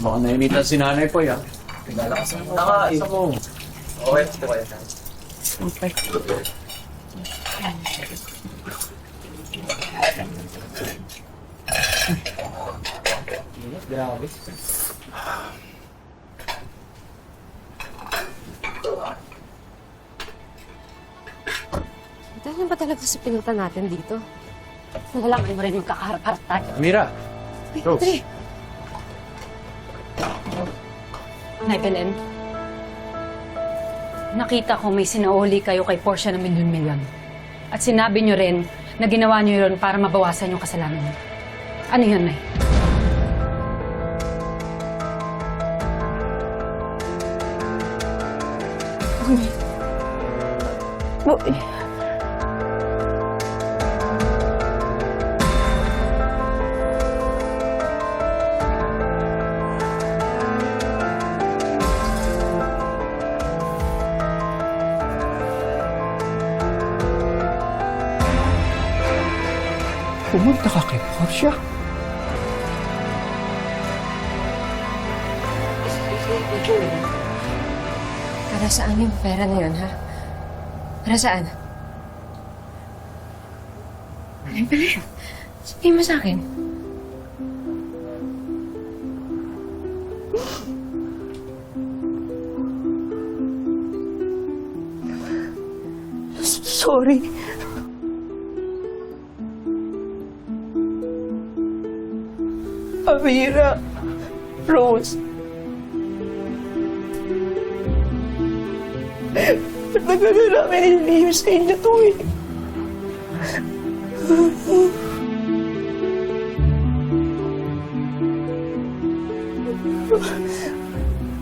Baka nainitan si nanay po yan. Nalakas mo na Isa mo. Okay, ito kayo. Okay. Grabe. Dahil ba talaga sa pinunta natin dito? Nalaman mo rin magkakaharap-harap tayo. Mira. Rose. Nay Belen, nakita ko may sinauli kayo kay Portia ng milyon-milyon. At sinabi niyo rin na ginawa niyo yun para mabawasan yung kasalanan niyo. Ano yun, Nay? Boy. Pumunta ka kay Portia? Para saan yung pera na yun, ha? Para saan? Ay, Belen. Sabihin mo sa akin. Sorry. Amira. Rose. Matagal na namin hinihim sa inyo to eh.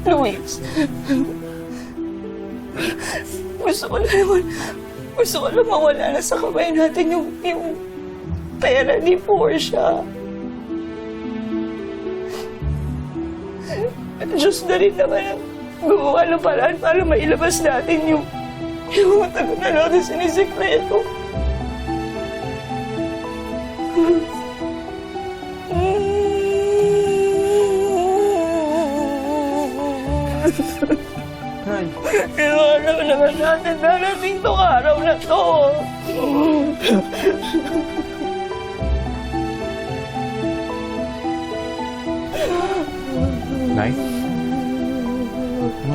Luis. Gusto ko lang mawala na sa kamay natin yung pera ni Portia. Diyos na rin naman ang gumawa ng paraan para mailabas natin yung tagal na natin sinisikreto. Alam naman natin darating tong araw na to. Nay?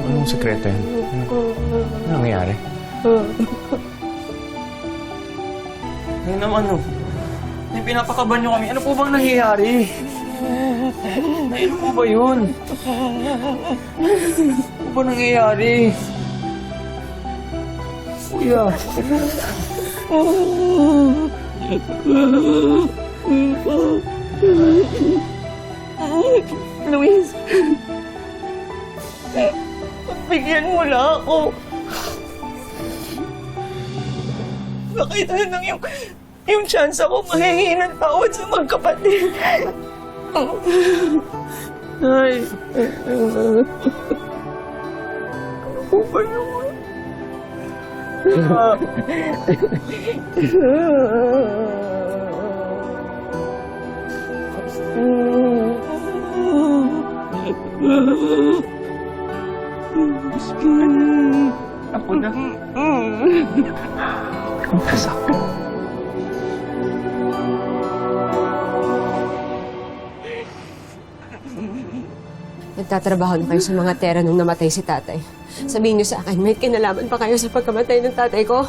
Anong sekreto yan? Ano nangyayari? Ano naman, no? May pinapakaban nyo kami. Ano po bang nangyayari? Nay, ano po ba yun? Ano ba nangyayari? Kuya. Luis. Bigyan mo na ako. Bakit na lang yung chance ako mahingi ng tawad sa magkapatid? Ay. Ano ba naman? Ako na. Ang kasak. Nagtatrabaho na kayo sa mga tera nung namatay si tatay. Sabihin niyo sa akin, may kinalaman pa kayo sa pagkamatay ng tatay ko?